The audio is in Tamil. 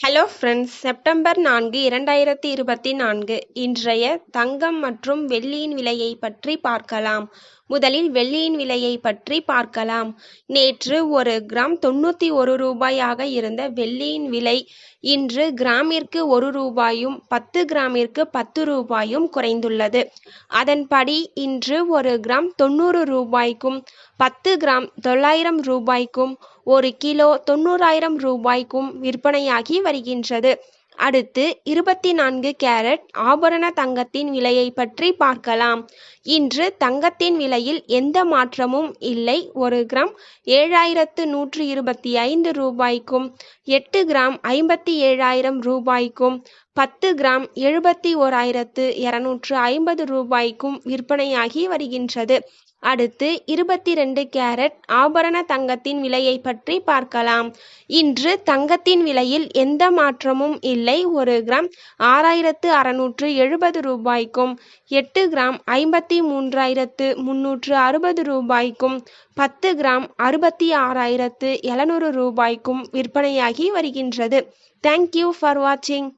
ஹலோ ஃப்ரெண்ட்ஸ், செப்டம்பர் 4, 2024 இன்றைய தங்கம் மற்றும் வெள்ளியின் விலையை பற்றி பார்க்கலாம். முதலில் வெள்ளியின் விலையை பற்றி பார்க்கலாம். நேற்று ஒரு கிராம் 91 ரூபாயாக இருந்த வெள்ளியின் விலை இன்று கிராமிற்கு 1 ரூபாயும் 10 கிராமிற்கு 10 ரூபாயும் குறைந்துள்ளது. அதன்படி இன்று ஒரு கிராம் 90 ரூபாய்க்கும் 10 கிராம் 900 ரூபாய்க்கும் 1 கிலோ 90,000 ரூபாய்க்கும் விற்பனையாகி வருகின்றது. அடுத்து 24 கேரட் ஆபரண தங்கத்தின் விலையை பற்றி பார்க்கலாம். இன்று தங்கத்தின் விலையில் எந்த மாற்றமும் இல்லை. 1 கிராம் 7,125 ரூபாய்க்கும் 8 கிராம் 57,000 ரூபாய்க்கும் 10 கிராம் 71,250 ரூபாய்க்கும் விற்பனையாகி வருகின்றது. அடுத்து 22 கேரட் ஆபரண தங்கத்தின் விலையை பற்றி பார்க்கலாம். இன்று தங்கத்தின் விலையில் எந்த மாற்றமும் இல்லை. 1 கிராம் 6,670 ரூபாய்க்கும் 8 கிராம் 53,360 ரூபாய்க்கும் 10 கிராம் 66,700 ரூபாய்க்கும் விற்பனையாகி வருகின்றது. தேங்க்யூ ஃபார் வாட்சிங்.